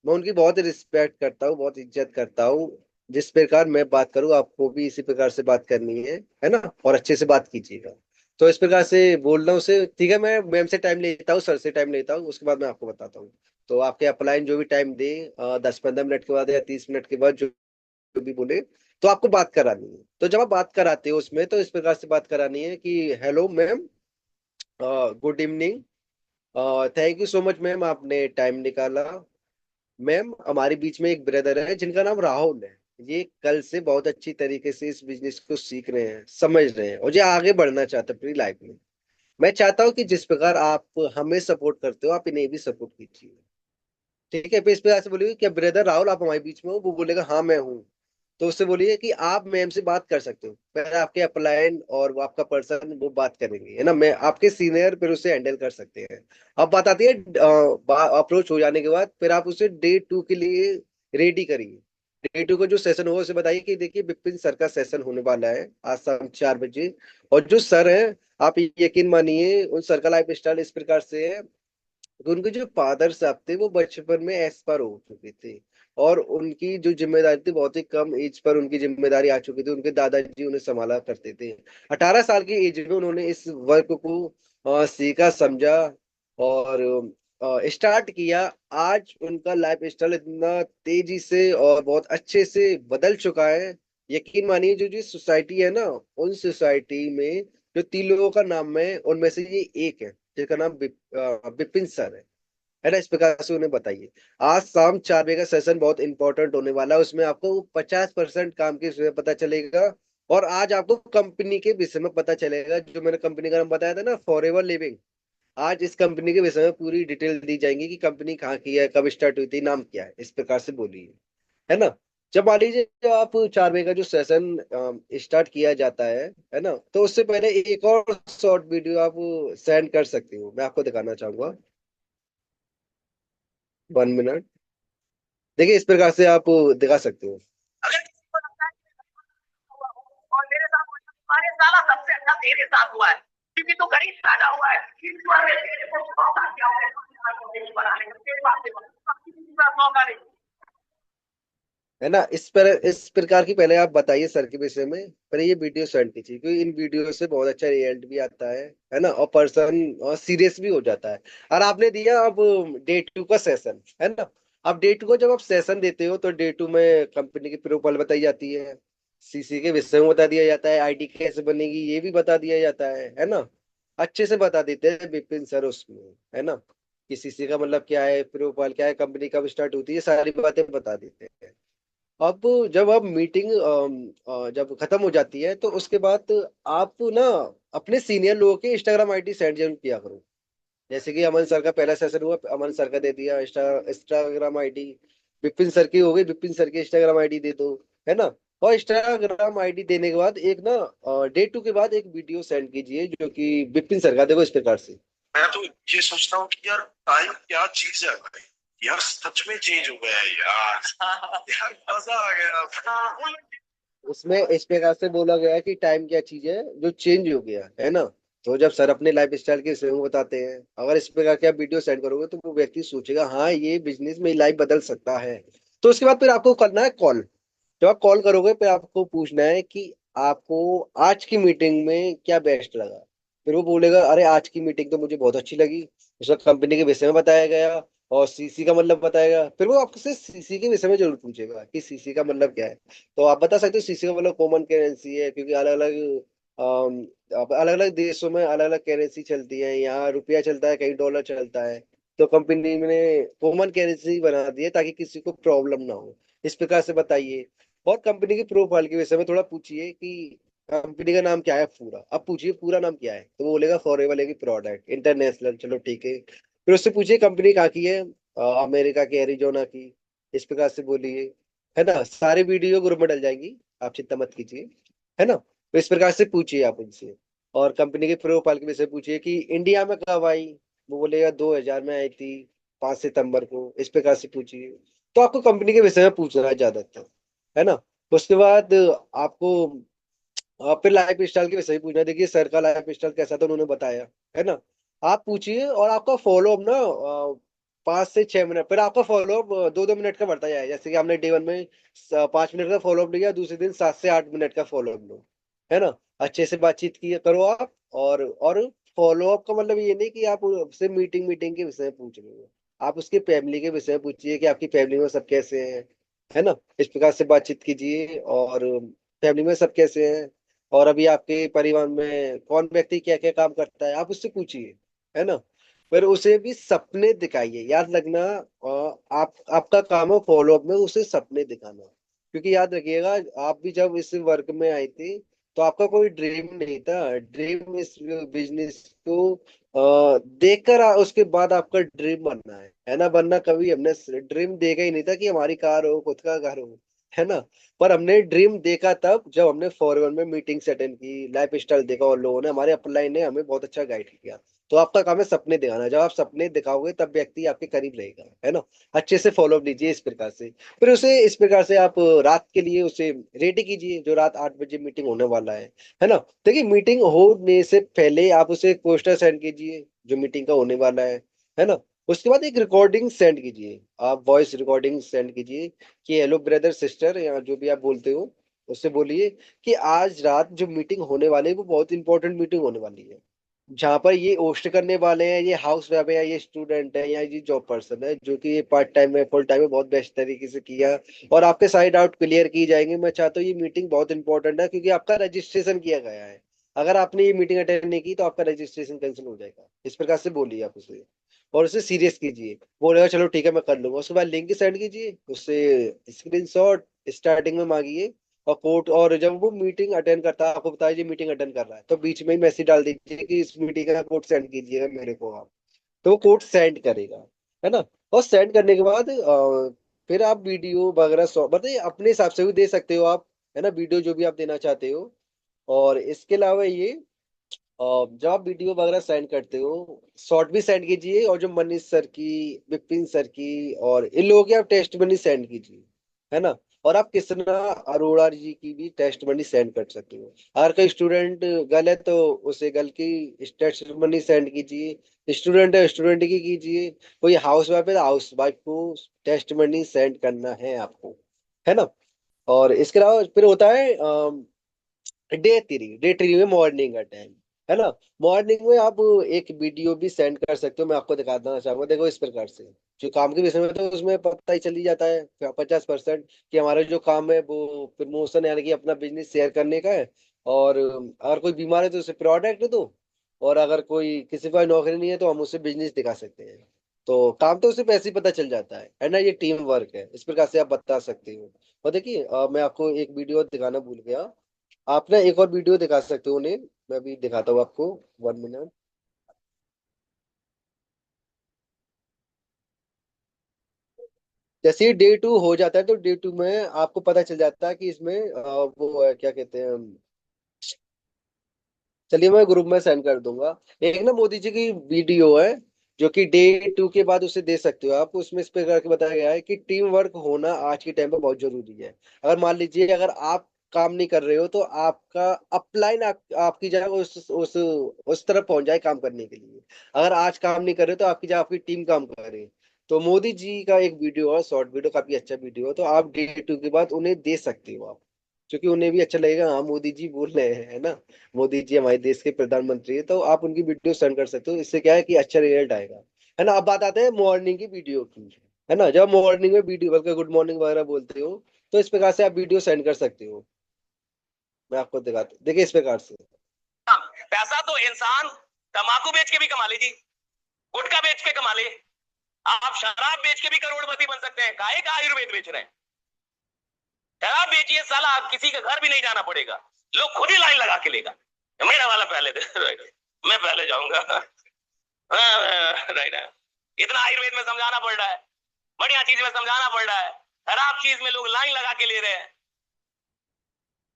मैं उनकी बहुत रिस्पेक्ट करता हूँ, बहुत इज्जत करता हूँ। जिस प्रकार मैं बात करूँ, आपको भी इसी प्रकार से बात करनी है ना। और अच्छे से बात कीजिएगा। तो इस प्रकार से बोल रहा हूँ उसे, ठीक है। मैं मैम से टाइम लेता हूँ, सर से टाइम लेता हूँ, उसके बाद मैं आपको बताता हूँ। तो आपके अपलाइन जो भी टाइम दे, 10-15 मिनट के बाद या 30 मिनट के बाद, जो भी बोले, तो आपको बात करानी है। तो जब आप बात कराते हो उसमें, तो इस प्रकार से बात करानी है कि hello ma'am, good evening, thank you so much ma'am, आपने टाइम निकाला। मैम हमारे बीच में एक ब्रदर है जिनका नाम राहुल है। ये कल से बहुत अच्छी तरीके से इस बिजनेस को सीख रहे हैं, समझ रहे हैं, और ये आगे बढ़ना चाहते हैं अपनी लाइफ में। मैं चाहता हूँ कि जिस प्रकार आप हमें सपोर्ट करते हो, आप इन्हें भी सपोर्ट कीजिए। ठीक है। फिर इस प्रकार से बोलिए क्या ब्रदर राहुल आप हमारे बीच में हो, वो बोलेगा हाँ मैं हूँ। तो उससे बोलिए कि आप मैम से बात कर सकते हो, पहले आपके अपलायन और वो आपका पर्सन वो बात करेंगे, है ना। मैं आपके सीनियर फिर उसे हैंडल कर सकते हैं। अब बात आती है अप्रोच हो जाने के बाद, फिर आप उसे डे 2 के लिए रेडी करिए। डे 2 का जो सेशन होगा उसे बताइए कि देखिए विपिन सर का सेशन होने वाला है आज शाम 4 बजे। और जो सर है, आप यकीन मानिए उन सर का लाइफ स्टाइल इस प्रकार से है कि उनके जो फादर साहब थे वो बचपन में एक्सपायर हो चुके थे। और उनकी जो जिम्मेदारी थी, बहुत ही कम एज पर उनकी जिम्मेदारी आ चुकी थी। उनके दादाजी उन्हें संभाला करते थे। 18 साल की एज में उन्होंने इस वर्क को सीखा, समझा, और स्टार्ट किया। आज उनका लाइफ स्टाइल इतना तेजी से और बहुत अच्छे से बदल चुका है। यकीन मानिए जो जो सोसाइटी है ना, उन सोसाइटी में जो 3 लोगों का नाम है, उनमें से ये एक है जिसका नाम विपिन सर है ना। इस प्रकार से उन्हें बताइए। आज शाम 4 बजे का सेशन बहुत इंपॉर्टेंट होने वाला है, उसमें आपको 50% काम के विषय में पता चलेगा। और आज आपको कंपनी के विषय में पता चलेगा, जो मैंने कंपनी का नाम बताया था ना, फॉरएवर लिविंग। आज इस कंपनी के विषय में पूरी डिटेल दी जाएंगी कि कंपनी कहाँ की है, कब स्टार्ट हुई थी, नाम क्या है। इस प्रकार से बोलिए, है ना। जब मान लीजिए जब आप 4 बजे का जो सेशन स्टार्ट किया जाता है ना, तो उससे पहले एक और शॉर्ट वीडियो आप सेंड कर सकती हो, मैं आपको दिखाना चाहूंगा। 1 मिनट। देखिए इस प्रकार से आप दिखा सकते हो। अगर किसी को लगता है कि मेरे साथ हुआ हो और मेरे साथ हुआ है, अरे साला सबसे अच्छा तेरे साथ हुआ है, क्योंकि तू गरीब पैदा हुआ है। ईश्वर ने तेरे को मौका दिया है बनाने का, तेरे पास से किसी के पास मौका नहीं, है ना। इस प्रकार की पहले आप बताइए सर के विषय में, पहले ये वीडियो सेंड कीजिए, क्योंकि इन वीडियो से बहुत अच्छा रिजल्ट भी आता है ना। और पर्सन सीरियस भी हो जाता है। और आपने दिया अब डे 2 का सेशन, है ना। अब डे 2 को जब आप सेशन देते हो, तो डे 2 में कंपनी की प्रोफाइल बताई जाती है, सीसी के विषय में बता दिया जाता है, आईडी कैसे बनेगी ये भी बता दिया जाता है ना। अच्छे से बता देते हैं विपिन सर उसमें, है ना, कि सीसी का मतलब क्या है, प्रोफाइल क्या है, कंपनी कब स्टार्ट होती है, सारी बातें बता देते हैं। अब जब अब मीटिंग जब खत्म हो जाती है तो उसके बाद आप ना अपने सीनियर लोगों के इंस्टाग्राम आईडी सेंड जरूर किया करो। जैसे कि अमन सर का पहला सेशन हुआ, अमन सर का दे दिया इंस्टाग्राम आईडी। विपिन सर की हो गई, विपिन सर की इंस्टाग्राम आईडी दे दो, है ना। और इंस्टाग्राम आईडी देने के बाद एक ना डे टू के बाद एक वीडियो सेंड कीजिए जो कि विपिन सर का, देखो इस प्रकार से। मैं तो ये सोचता हूँ कि यार टाइम क्या चीज है भाई, यार सच में चेंज हो गया है यार। यार मजा आ गया। उसमें इस प्रकार से बोला गया है कि टाइम क्या चीज है जो चेंज हो गया है ना। तो जब सर अपने लाइफ स्टाइल के विषय में बताते हैं, अगर इस प्रकार के आप वीडियो सेंड करोगे तो वो व्यक्ति सोचेगा हाँ ये बिजनेस में लाइफ बदल सकता है। तो उसके बाद फिर आपको करना है कॉल। जब आप कॉल करोगे फिर आपको पूछना है कि आपको आज की मीटिंग में क्या बेस्ट लगा। फिर वो बोलेगा अरे आज की मीटिंग तो मुझे बहुत अच्छी लगी, उसका कंपनी के विषय में बताया गया और सीसी का मतलब बताएगा। फिर वो आपसे सीसी के विषय में जरूर पूछेगा कि सीसी का मतलब क्या है। तो आप बता सकते हो सीसी का मतलब कॉमन करेंसी है, क्योंकि अलग अलग अलग अलग देशों में अलग अलग करेंसी चलती है, यहाँ रुपया चलता है, कहीं डॉलर चलता है। तो कंपनी ने कॉमन करेंसी बना दी है ताकि किसी को प्रॉब्लम ना हो। इस प्रकार से बताइए। और कंपनी की प्रोफाइल के विषय में थोड़ा पूछिए कि कंपनी का नाम क्या है पूरा। अब पूछिए पूरा नाम क्या है, तो वो बोलेगा फॉरएवर की प्रोडक्ट इंटरनेशनल, चलो ठीक है। फिर उससे पूछिए कंपनी कहाँ की है, अमेरिका की, एरिजोना की। इस प्रकार से बोलिए, है ना। सारे वीडियो ग्रुप में डल जाएंगी, आप चिंता मत कीजिए, है ना। तो इस प्रकार से पूछिए आप उनसे। और कंपनी के प्रोफाइल के विषय पूछिए कि इंडिया में कब आई, वो बोलेगा 2000 में आई थी, 5 सितंबर को। इस प्रकार से पूछिए। तो आपको कंपनी के विषय में पूछना है ज्यादातर, है ना। उसके बाद आपको फिर लाइफ स्टाइल के विषय में पूछना है। देखिए सर का लाइफ स्टाइल कैसा था उन्होंने बताया, है ना। आप पूछिए और आपका फॉलो अप ना 5 से 6 मिनट, फिर आपका फॉलो अप 2-2 मिनट का बढ़ता जाए। जैसे कि हमने डे 1 में 5 मिनट का फॉलो अप लिया, दूसरे दिन 7 से 8 मिनट का फॉलो अप लो, है ना। अच्छे से बातचीत की करो आप। और फॉलो अप का मतलब ये नहीं कि आप उससे मीटिंग मीटिंग के विषय में पूछ रहे हो। आप उसकी फैमिली के विषय में पूछिए कि आपकी फैमिली में सब कैसे हैं, है ना। इस प्रकार से बातचीत कीजिए। और फैमिली में सब कैसे हैं, और अभी आपके परिवार में कौन व्यक्ति क्या क्या काम करता है, आप उससे पूछिए, है ना। फिर उसे भी सपने दिखाइए, याद रखना। आप आपका काम है फॉलो अप में उसे सपने दिखाना। क्योंकि याद रखिएगा, आप भी जब इस वर्क में आए थे तो आपका कोई ड्रीम नहीं था। ड्रीम इस बिजनेस को देखकर उसके बाद आपका ड्रीम बनना है ना। बनना कभी हमने ड्रीम देखा ही नहीं था कि हमारी कार हो, खुद का घर हो, है ना। पर हमने ड्रीम देखा तब जब हमने फॉरवन में मीटिंग्स अटेंड की, लाइफ स्टाइल देखा, और लोगों ने, हमारे अपलाइन ने हमें बहुत अच्छा गाइड किया। तो आपका काम है सपने दिखाना। जब आप सपने दिखाओगे तब व्यक्ति आपके करीब रहेगा, है ना। अच्छे से फॉलो लीजिए इस प्रकार से। फिर उसे इस प्रकार से आप रात के लिए उसे रेडी कीजिए, जो रात 8 बजे मीटिंग होने वाला है ना। देखिए मीटिंग होने से पहले आप उसे एक पोस्टर सेंड कीजिए जो मीटिंग का होने वाला है ना। उसके बाद एक रिकॉर्डिंग सेंड कीजिए, आप वॉइस रिकॉर्डिंग सेंड कीजिए कि हेलो ब्रदर सिस्टर, या जो भी आप बोलते हो उससे बोलिए कि आज रात जो मीटिंग होने वाली है वो बहुत इंपॉर्टेंट मीटिंग होने वाली है, जहाँ पर ये होस्ट करने वाले हैं, ये हाउस वाइफ है या ये स्टूडेंट है या ये जॉब पर्सन है, जो कि ये पार्ट टाइम में फुल टाइम में बहुत बेस्ट तरीके से किया, और आपके सारे डाउट क्लियर किए जाएंगे। मैं चाहता हूँ ये मीटिंग बहुत इंपॉर्टेंट है क्योंकि आपका रजिस्ट्रेशन किया गया है। अगर आपने ये मीटिंग अटेंड नहीं की तो आपका रजिस्ट्रेशन कैंसिल हो जाएगा। इस प्रकार से बोलिए आप उसे, और उसे सीरियस कीजिए। बोलेगा चलो ठीक है मैं कर लूंगा। उसके बाद लिंक सेंड कीजिए उससे, स्क्रीनशॉट स्टार्टिंग में मांगिए, और कोड। और जब वो मीटिंग अटेंड करता है आपको बताइए ये मीटिंग अटेंड कर रहा है, तो बीच में ही मैसेज डाल दीजिए कि इस मीटिंग का कोड सेंड कीजिएगा मेरे को आप। तो वो कोड सेंड करेगा, है ना। और सेंड करने के बाद फिर आप वीडियो वगैरह मतलब अपने हिसाब से भी दे सकते हो आप, है ना, वीडियो जो भी आप देना चाहते हो। और इसके अलावा ये जब आप वीडियो वगैरह सेंड करते हो, शॉर्ट भी सेंड कीजिए, और जो मनीष सर की, विपिन सर की और इन लोगों की आप टेस्ट मनी सेंड कीजिए, है ना। और आप कृष्णा अरोड़ा जी की भी टेस्ट मनी सेंड कर सकते हो। अगर कोई स्टूडेंट गर्ल है तो उसे गर्ल की टेस्ट मनी सेंड कीजिए, स्टूडेंट है स्टूडेंट की कीजिए, कोई हाउस वाइफ है तो हाउस वाइफ को टेस्ट मनी सेंड करना है आपको, है ना। और इसके अलावा फिर होता है डे 3 में मॉर्निंग का टाइम, है ना। मॉर्निंग में आप एक वीडियो भी सेंड कर सकते हो। मैं आपको दिखाना चाहूंगा, देखो इस प्रकार से। जो काम के विषय में तो उसमें पता ही चली जाता है 50% कि हमारा जो काम है वो प्रमोशन यानी कि अपना बिजनेस शेयर करने का है। और अगर कोई बीमार है तो उसे प्रोडक्ट दो, और अगर कोई किसी का नौकरी नहीं है तो हम उसे बिजनेस दिखा सकते हैं। तो काम तो उसे पैसे ही पता चल जाता है ना। ये टीम वर्क है, इस प्रकार से आप बता सकते हो। और देखिए मैं आपको एक वीडियो दिखाना भूल गया। आप ना एक और वीडियो दिखा सकते हो उन्हें। मैं अभी दिखाता हूँ आपको। 1 मिनट। जैसे ही डे 2 हो जाता है तो डे 2 में आपको पता चल जाता है कि इसमें वो क्या कहते हैं। चलिए मैं ग्रुप में सेंड कर दूंगा। एक ना मोदी जी की वीडियो है जो कि डे 2 के बाद उसे दे सकते हो आप। उसमें इस प्रकार के बताया गया है कि टीम वर्क होना आज के टाइम पे बहुत जरूरी है। अगर मान लीजिए अगर आप काम नहीं कर रहे हो तो आपका अपलाइन आपकी जगह उस तरफ पहुंच जाए काम करने के लिए। अगर आज काम नहीं कर रहे तो आपकी जगह आपकी टीम काम कर रही है। तो मोदी जी का एक वीडियो है, शॉर्ट वीडियो, काफी अच्छा वीडियो है। तो आप डे 2 के बाद उन्हें दे सकते हो आप, क्योंकि उन्हें भी अच्छा लगेगा। हाँ मोदी जी बोल रहे हैं, है ना। मोदी जी हमारे देश के प्रधानमंत्री है, तो आप उनकी वीडियो सेंड कर सकते हो। इससे क्या है कि अच्छा रिजल्ट आएगा, है ना। अब बात आते हैं मॉर्निंग की वीडियो की, है ना। जब मॉर्निंग में वीडियो बल्कि गुड मॉर्निंग वगैरह बोलते हो तो इस प्रकार से आप वीडियो सेंड कर सकते हो। मैं आपको दिखाता हूँ, देखिए इस प्रकार से। पैसा तो इंसान तंबाकू बेच के भी कमा ले जी, गुटखा बेच के कमा ले, आप शराब बेच के भी करोड़पति बन सकते हैं। काहे का आयुर्वेद बेच रहे हैं? शराब बेचिए साला, आप किसी के घर भी नहीं जाना पड़ेगा, लोग खुद ही लाइन लगा के लेगा। मेरा वाला पहले दे मैं पहले जाऊंगा। राइट है। इतना आयुर्वेद में समझाना पड़ रहा है, बढ़िया चीज में समझाना पड़ रहा है, खराब चीज में लोग लाइन लगा के ले रहे हैं।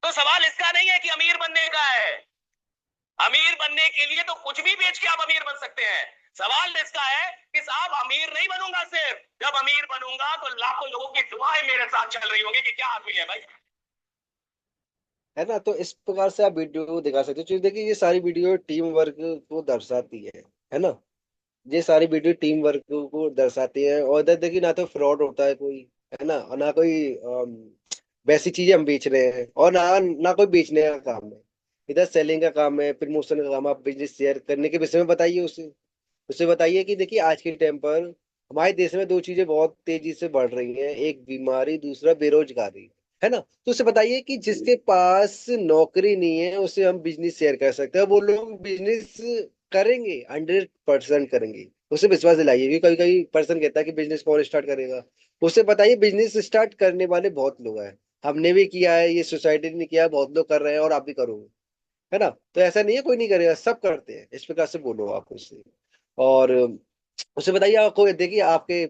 तो सवाल इसका नहीं है कि अमीर बनने का है। अमीर बनने के लिए तो कुछ भी बेच के आप अमीर बन सकते हैं। सवाल इसका है कि साहब अमीर नहीं बनूंगा, सिर्फ जब अमीर बनूंगा तो लाखों लोगों की दुआएं मेरे साथ चल रही होंगी कि क्या आदमी है भाई। है ना। तो इस प्रकार से आप वीडियो दिखा सकते हो। चलिए देखिए ये सारी वीडियो टीम वर्क को दर्शाती है ना। ये सारी वीडियो टीम वर्क को दर्शाती है। और इधर देखिए ना तो फ्रॉड होता है कोई, है ना, और ना कोई वैसी चीजें हम बेच रहे हैं, और ना ना कोई बेचने का काम है। इधर सेलिंग का काम है, प्रमोशन का काम है। आप बिजनेस शेयर करने के विषय में बताइए उसे। उसे बताइए कि देखिए आज के टाइम पर हमारे देश में दो चीजें बहुत तेजी से बढ़ रही हैं, एक बीमारी, दूसरा बेरोजगारी, है ना। तो उसे बताइए कि जिसके पास नौकरी नहीं है उसे हम बिजनेस शेयर कर सकते हैं, वो लोग बिजनेस करेंगे, 100% करेंगे। उसे विश्वास दिलाइए। क्योंकि कभी कभी पर्सन कहता है कि बिजनेस कौन स्टार्ट करेगा। उसे बताइए बिजनेस स्टार्ट करने वाले बहुत लोग हैं। हमने भी किया है, ये सोसाइटी ने किया है, बहुत लोग कर रहे हैं और आप भी करोगे, है ना। तो ऐसा नहीं है कोई नहीं करेगा, सब करते हैं। इस प्रकार से बोलो आप उससे। और उसे बताइए आपको, देखिए आपके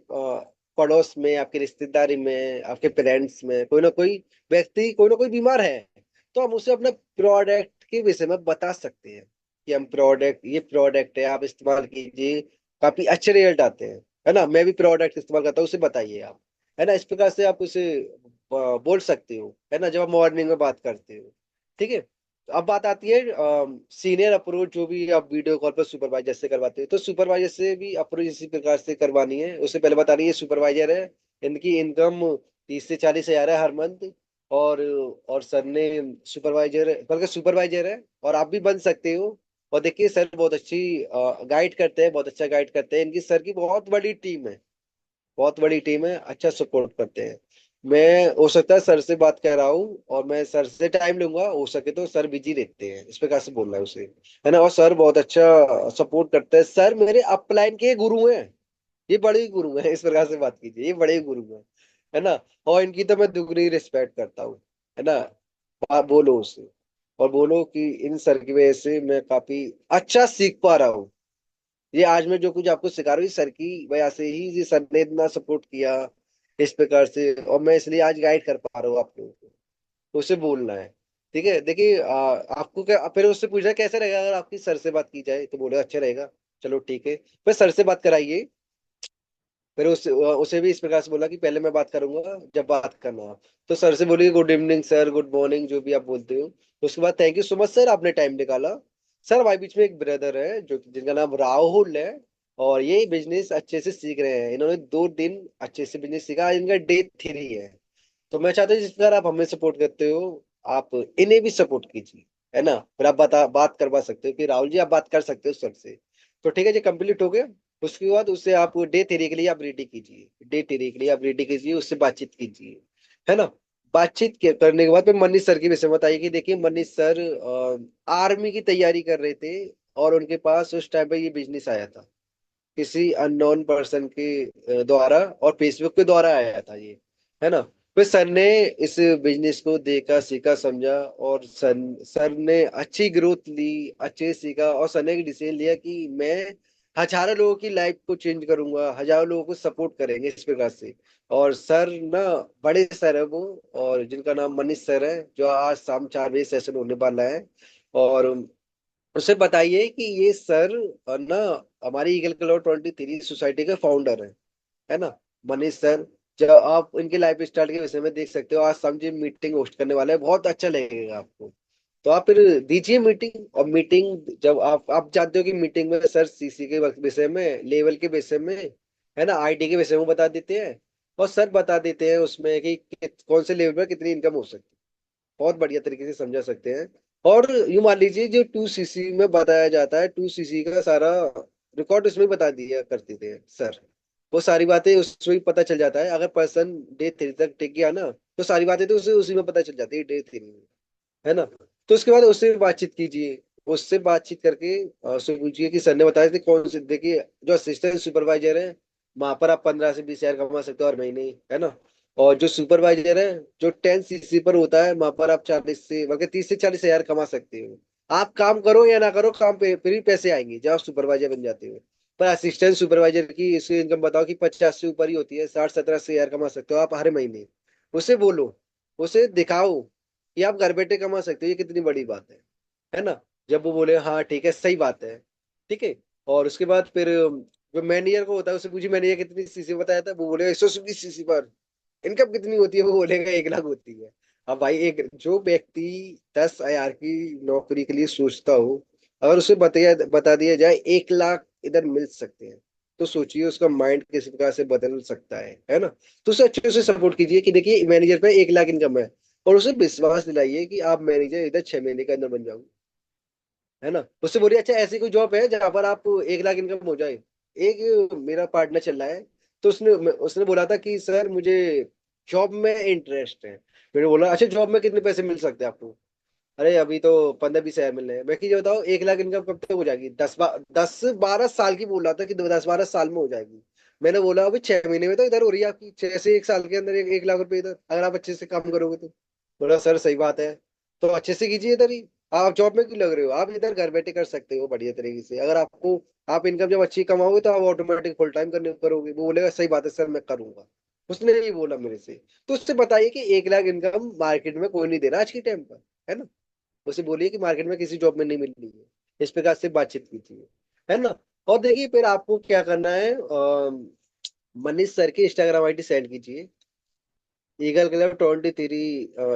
पड़ोस में, आपकी रिश्तेदारी में, आपके पेरेंट्स में कोई ना कोई व्यक्ति, कोई ना कोई बीमार है। तो हम उसे अपने प्रोडक्ट के विषय में बता सकते हैं कि हम प्रोडक्ट, ये प्रोडक्ट है, आप इस्तेमाल कीजिए, काफी अच्छे रिजल्ट आते हैं, है ना। मैं भी प्रोडक्ट इस्तेमाल करता हूँ, उसे बताइए आप, है ना। इस प्रकार से आप उसे बोल सकते हो, है ना, जब आप मॉर्निंग में बात करते हो। ठीक है। तो अब बात आती है सीनियर अप्रोच, जो भी आप वीडियो कॉल पर सुपरवाइजर से करवाते हो। तो सुपरवाइजर से भी अप्रोच इसी प्रकार से करवानी है। उससे पहले बता रही है सुपरवाइजर है, इनकी इनकम 30 से 40 हजार है हर मंथ। और और सर ने सुपरवाइजर, बल्कि सुपरवाइजर है और आप भी बन सकते हो। और देखिए सर बहुत अच्छी गाइड करते हैं, बहुत अच्छा गाइड करते हैं। इनकी सर की बहुत बड़ी टीम है, बहुत बड़ी टीम है, अच्छा सपोर्ट करते हैं। मैं हो सकता है सर से बात कर रहा हूँ और मैं सर से टाइम लूंगा, हो सके तो सर बिजी रहते हैं, इस प्रकार से बोल रहा है उसे, है ना। और सर बहुत अच्छा सपोर्ट करते हैं। सर मेरे अपलाइन के गुरु हैं, ये बड़े गुरु हैं। इस प्रकार से बात कीजिए, ये बड़े गुरु हैं, है ना। और इनकी तो मैं दुगनी रिस्पेक्ट करता हूँ, है ना। बोलो उसे, और बोलो कि इन सर की वजह से मैं काफी अच्छा सीख पा रहा हूँ। ये आज मैं जो कुछ आपको सिखा रहा हूँ, ये सर की वजह से ही, ये सर ने इतना सपोर्ट किया इस प्रकार से, और मैं इसलिए आज गाइड कर पा रहा हूँ आप लोगों को। तो उसे बोलना है। ठीक है। देखिए आपको क्या, फिर उससे पूछना कैसे रहेगा अगर आपकी सर से बात की जाए, तो बोले अच्छा रहेगा। चलो ठीक है, फिर सर से बात कराइए। फिर उसे भी इस प्रकार से बोला कि पहले मैं बात करूंगा जब बात करना आप। तो सर से बोलिए good evening sir, good morning, जो भी आप बोलते हो। उसके बाद thank you so much sir, आपने टाइम निकाला। सर हमारे बीच में एक ब्रदर है जो जिनका नाम राहुल है, और ये बिजनेस अच्छे से सीख रहे हैं। इन्होंने 2 दिन अच्छे से बिजनेस सीखा, आज इनका डे 3 है। तो मैं चाहता हूँ जिस प्रकार आप हमें सपोर्ट करते हो, आप इन्हें भी सपोर्ट कीजिए, है ना। फिर आप बात करवा सकते हो कि राहुल जी आप बात कर सकते हो सर से। तो ठीक है जी, कंप्लीट हो गया। उसके बाद उससे आप डे 3 के लिए आप रेडी कीजिए, डे 3 के लिए आप रेडी कीजिए, उससे बातचीत कीजिए, है ना। करने के बाद फिर मनीष सर के विषय में बताइए कि देखिए मनीष सर आर्मी की तैयारी कर रहे थे, और उनके पास उस टाइम पे ये बिजनेस आया था किसी अननोन पर्सन के द्वारा, और फेसबुक के द्वारा आया था ये, है ना। फिर सर ने इस बिजनेस को देखा, सीखा, समझा, और सर ने अच्छी ग्रोथ ली, अच्छे सीखा, और सर ने एक डिसीजन लिया कि मैं हजारों लोगों की लाइफ को चेंज करूंगा, हजारों लोगों को सपोर्ट करेंगे इस प्रकार से। और सर ना, बड़े सर है वो, और जिनका नाम मनीष सर है, जो आज शाम 4 बजे सेशन होने वाला है। और उसे बताइए कि ये सर ना हमारी ईगल क्लाउड 23 सोसाइटी के फाउंडर है ना, मनीष सर। जब आप इनके लाइफ स्टाइल के विषय में देख सकते हो, आज समझे मीटिंग होस्ट करने वाले हैं, बहुत अच्छा लगेगा आपको। तो आप फिर दीजिए मीटिंग। और मीटिंग जब आप जानते हो कि मीटिंग में सर सीसी के विषय में, लेवल के विषय में, है ना, आईटी के विषय में बता देते हैं। और सर बता देते हैं उसमें कि कौन से लेवल पर कितनी इनकम हो सकती है, बहुत बढ़िया तरीके से समझा सकते हैं। और यूं मान लीजिए, जो 2 सीसी में बताया जाता है, 2 सीसी का सारा रिकॉर्ड उसमें बता दिया करते थे सर। वो सारी बातें उसमें ही पता चल जाता है। अगर पर्सन डे 3 तक टिक गया ना, तो सारी बातें तो उसे उसी में पता चल जाती है, डे 3 में, है ना। तो उसके बाद उससे बातचीत कीजिए, उससे बातचीत करके उससे पूछिए कि सर ने बताया थे कौन से, देखिए जो असिस्टेंट सुपरवाइजर है, वहां पर आप 15 से 20 हजार कमा सकते हो हर महीने, है ना। और जो सुपरवाइजर है, जो 10 सीसी पर होता है, वहां पर आप 30 से 40 हजार कमा सकते हो। आप काम करो या ना करो, काम पे फिर भी पैसे आएंगे जब आप सुपरवाइजर बन जाते हो। पर असिस्टेंट सुपरवाइजर की इसकी इनकम बताओ कि 50 से ऊपर ही होती है, 60-70 से हजार कमा सकते हो आप हर महीने। उसे बोलो, उसे दिखाओ कि आप घर बैठे कमा सकते हो, ये कितनी बड़ी बात है ना। जब वो बोले हाँ ठीक है, सही बात है, ठीक है। और उसके बाद फिर जो मैनेजर को होता है, उसे पूछी मैनेजर कितनी सीसी बताया था, वो बोले 120 सीसी पर इनकम कितनी होती है, वो बोलेगा 1 लाख होती है। अब भाई, एक जो व्यक्ति 10 हजार की नौकरी के लिए सोचता हो, अगर उसे बता दिया जाए 1 लाख इधर मिल सकते हैं, तो सोचिए उसका माइंड किस प्रकार से बदल सकता है ना। तो उसे अच्छे से सपोर्ट कीजिए कि देखिए मैनेजर पे 1 लाख इनकम है, और उसे विश्वास दिलाइए कि आप मैनेजर इधर 6 महीने के अंदर बन जाओगे, है ना। उससे बोलिए अच्छा ऐसी कोई जॉब है जहां पर आप 1 लाख इनकम हो जाए। एक मेरा पार्टनर चल रहा है, तो उसने उसने बोला था कि सर मुझे जॉब में इंटरेस्ट है। मैंने बोला अच्छा जॉब में कितने पैसे मिल सकते हैं आपको। अरे अभी तो 15-20 हजार मिल रहे हैं। मैं कि ये बताओ 1 लाख इनकम कब तक हो जाएगी, 10-12 साल की बोल रहा था कि 10-12 साल में हो जाएगी। मैंने बोला अभी 6 महीने में तो इधर हो रही है आपकी, 6 से 1 साल के अंदर 1 लाख रुपए इधर, अगर आप अच्छे से काम करोगे तो। बोला सर सही बात है, तो अच्छे से कीजिए इधर ही। आप जॉब में क्यों लग रहे हो, आप इधर घर बैठे कर सकते हो बढ़िया तरीके से। अगर आपको आप इनकम जब अच्छी कमाओगे तो आप ऑटोमेटिक फुल टाइम करने करोगे। वो बोलेगा सही बात है सर, मैं करूंगा। उसने यही बोला मेरे से। तो उससे बताइए कि 1 लाख इनकम मार्केट में कोई नहीं दे रहा आज के टाइम पर, है ना। उसे बोलिए कि मार्केट में किसी जॉब में नहीं मिल रही है, इस प्रकार से बातचीत कीजिए, है ना। और देखिए फिर आपको क्या करना है, मनीष सर की इंस्टाग्राम आईडी सेंड कीजिए, eagle club 23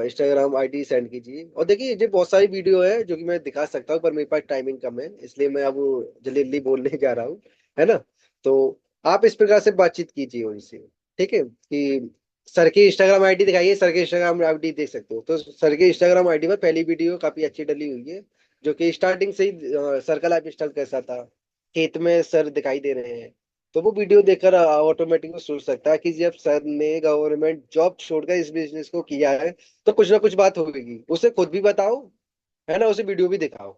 Instagram ID send कीजिए। और देखिए ये बहुत सारी वीडियो है जो कि मैं दिखा सकता हूँ, पर मेरे पास टाइमिंग कम है, इसलिए मैं अब जल्दी जल्दी बोलने जा रहा हूँ, है ना। तो आप इस प्रकार से बातचीत कीजिए उनसे, ठीक है, कि सर की इंस्टाग्राम आईडी दिखाइए, सर की इंस्टाग्राम आईडी देख सकते हो। तो सर की इंस्टाग्राम आईडी पर पहली वीडियो काफी अच्छी डली हुई है, जो कि स्टार्टिंग से ही सर का लाइफ स्टाइल कैसा था, खेत में सर दिखाई दे रहे हैं। तो वो वीडियो देखकर ऑटोमेटिक सोच सकता है कि जब सर ने गवर्नमेंट जॉब छोड़कर इस बिजनेस को किया है, तो कुछ ना कुछ बात होगी। उसे खुद भी बताओ, है ना, उसे वीडियो भी दिखाओ,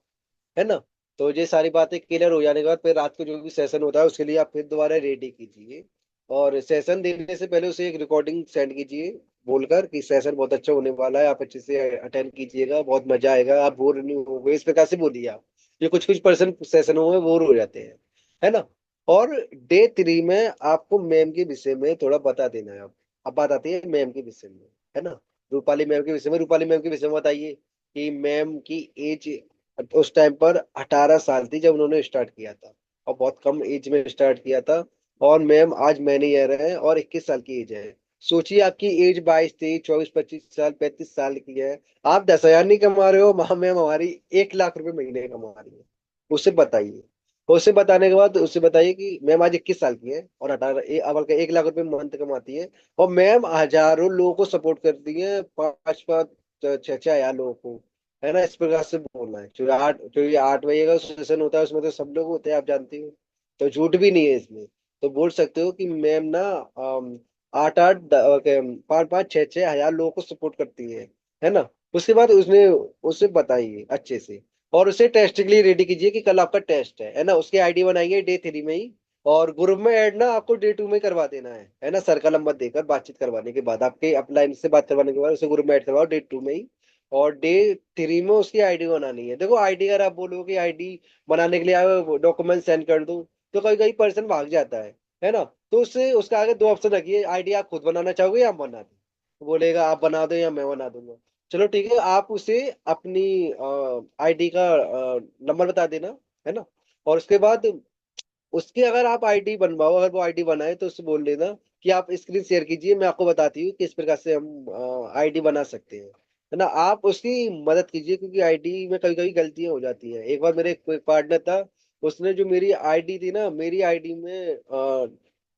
है ना। तो ये सारी बातें क्लियर हो जाने के बाद फिर रात को जो भी सेशन होता है उसके लिए आप फिर दोबारा रेडी कीजिए। और सेशन देने से पहले उसे एक रिकॉर्डिंग सेंड कीजिए, बोलकर कि सेशन बहुत अच्छा होने वाला है, आप अच्छे से अटेंड कीजिएगा, बहुत मजा आएगा, आप बोर नहीं होंगे, इस प्रकार से बोलिए आप। ये कुछ कुछ पर्सन सेशनों में बोर हो जाते हैं, है ना। और डे 3 में आपको मैम के विषय में थोड़ा बता देना है। अब बात आती है मैम के विषय में, है ना। रूपाली मैम के विषय में, रूपाली मैम के विषय में बताइए कि मैम की एज उस टाइम पर 18 साल थी जब उन्होंने स्टार्ट किया था, और बहुत कम एज में स्टार्ट किया था। और मैम आज मैनेजर है और 21 साल की एज है। सोचिए आपकी एज 22, 23, 24, 25 साल, 35 साल की है, आप 10 हजार नहीं कमा रहे हो, वहां मैम हमारी 1 लाख रुपए महीने कमा रही है। उसे बताइए। उसे बताने के बाद उसे बताइए कि मैम आज 21 साल की है और 1 लाख रुपए मंथ कमाती है, और मैम हजारों लोगों को सपोर्ट करती है, 5-5, 6-6 हजार लोगों को, है ना। इस प्रकार से बोलना है। जो ये 8 बजे का सेशन होता है उसमें तो सब लोग होते हैं, आप जानते हो, तो झूठ भी नहीं है इसमें। तो बोल सकते हो कि मैम ना 8-8, 5-5, 6-6 हजार लोगों को सपोर्ट करती है ना। उसके बाद उसने उसे बताइए अच्छे से और उसे टेस्ट के लिए रेडी कीजिए कि कल आपका टेस्ट है ना। उसकी आईडी बनाएंगे डे 3 में ही, और ग्रुप में ऐड ना आपको डे 2 में करवा देना है ना। सर का नंबर देकर बातचीत करवाने के बाद, आपके अपलाइन से बात करवाने के बाद उसे ग्रुप में ऐड करवाओ डे 2 में ही। और डे 3 में उसकी आईडी बनानी है। देखो आईडी अगर आप बोलो कि आईडी बनाने के लिए डॉक्यूमेंट सेंड कर दूं, तो कभी कभी पर्सन भाग जाता है ना। तो उससे उसका आगे 2 ऑप्शन रखिए, आईडी आप खुद बनाना चाहोगे या हम बना दें। बोलेगा आप बना दो या मैं बना दूंगा। चलो ठीक है, आप उसे अपनी आईडी का नंबर बता देना, है ना। और उसके बाद उसकी अगर आप आईडी बनवाओ, अगर वो आईडी बनाए तो उससे बोल देना कि आप स्क्रीन शेयर कीजिए, मैं आपको बताती हूँ किस प्रकार से हम आईडी बना सकते हैं, है ना। आप उसकी मदद कीजिए, क्योंकि आईडी में कभी कभी गलतियां हो जाती हैं। एक बार मेरे कोई पार्टनर था, उसने जो मेरी आईडी थी ना, मेरी आईडी में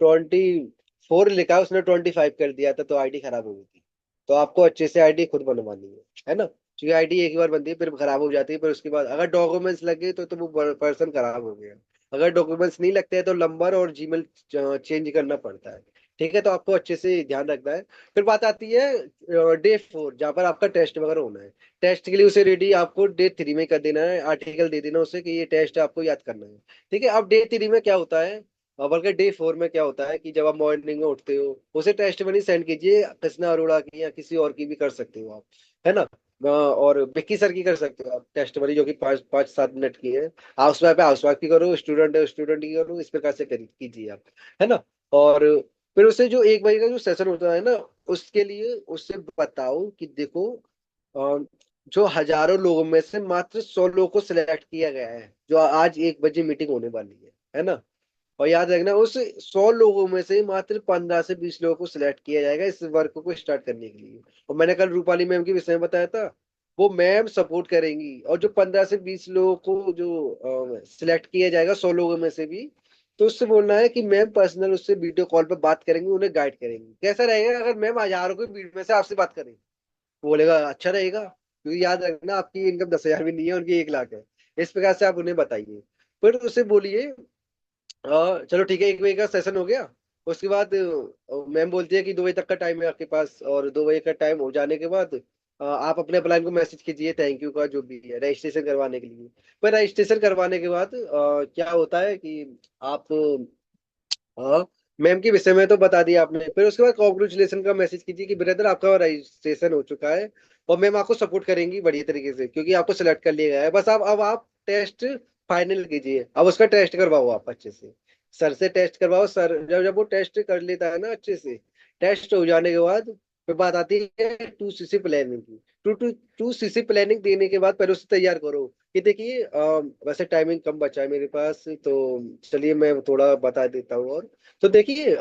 24 लिखा, उसने 25 कर दिया था, तो आईडी खराब हो गई थी। तो आपको अच्छे से आईडी खुद बनवानी है ना, क्योंकि आईडी एक ही बार बनती है फिर खराब हो जाती है, फिर उसके बाद अगर डॉक्यूमेंट्स लगे तो वो पर्सन खराब हो गया। अगर डॉक्यूमेंट्स नहीं लगते हैं तो नंबर और जीमेल चेंज करना पड़ता है। ठीक है, तो आपको अच्छे से ध्यान रखना है। फिर बात आती है डे 4, जहाँ पर आपका टेस्ट वगैरह होना है। टेस्ट के लिए उसे रेडी आपको डे 3 में कर देना है, आर्टिकल दे देना उसे कि ये टेस्ट आपको याद करना है। ठीक है, अब डे 3 में क्या होता है, बल्कि डे 4 में क्या होता है कि जब आप मॉर्निंग में उठते हो, उसे टेस्ट मनी सेंड कीजिए, कृष्णा अरोड़ा की या किसी और की भी कर सकते हो आप, है ना। और विक्की सर की कर सकते हो आप टेस्ट मनी, जो कि 5-7 मिनट की है। हाउस वाइफ की करो, स्टूडेंट है स्टूडेंट की करो, इस प्रकार से कीजिए आप, है ना। और फिर उसे जो 1 बजे का जो सेशन होता है ना, उसके लिए उससे बताओ कि देखो अ, जो हजारों लोगों में से मात्र 100 लोगों को सिलेक्ट किया गया है, जो आज 1 बजे मीटिंग होने वाली है ना। और याद रखना, उस 100 लोगों में से मात्र 15 से 20 लोगों को सिलेक्ट किया जाएगा इस वर्क को स्टार्ट करने के लिए। और मैंने कल रूपाली मैम के विषय में बताया था, वो मैम सपोर्ट करेंगी, और जो 15 से 20 लोगों को जो सिलेक्ट किया जाएगा 100 लोगों में से भी, तो उससे बोलना है कि मैम पर्सनल उससे वीडियो कॉल पर बात करेंगे, उन्हें गाइड करेंगे। कैसा रहेगा अगर मैम हजारों की भीड़ में से आपसे बात करें? बोलेगा अच्छा रहेगा, क्योंकि याद रखना आपकी इनकम 10,000 भी नहीं है, उनकी 1 लाख है। इस प्रकार से आप उन्हें बताइए। फिर उससे बोलिए चलो ठीक है, 1 बजे का सेशन हो गया। उसके बाद मैम बोलती है कि 2 बजे तक का टाइम है आपके पास, और 2 बजे का टाइम हो जाने के बाद आप अपने प्लान को मैसेज कीजिए थैंक यू का, जो भी है रजिस्ट्रेशन करवाने के लिए। पर रजिस्ट्रेशन करवाने के बाद क्या होता है कि आप हाँ, मैम के विषय में तो बता दिया आपने, फिर उसके बाद कॉन्ग्रेचुलेशन का मैसेज कीजिए कि ब्रदर आपका रजिस्ट्रेशन हो चुका है, और मैम आपको सपोर्ट करेंगी बढ़िया तरीके से, क्योंकि आपको सिलेक्ट कर लिया गया है। बस अब आप टेस्ट फाइनल कीजिए, अब उसका टेस्ट करवाओ आप अच्छे से। सर से टेस्ट करवाओ, सर जब जब वो टेस्ट कर लेता है ना अच्छे से, टेस्ट हो जाने के बाद फिर बात आती है 2 CC प्लानिंग की। टू सीसी प्लानिंग देने के बाद पहले उसे तैयार करो कि देखिए वैसे टाइमिंग कम बचा है मेरे पास, तो चलिए मैं थोड़ा बता देता हूँ। और तो देखिए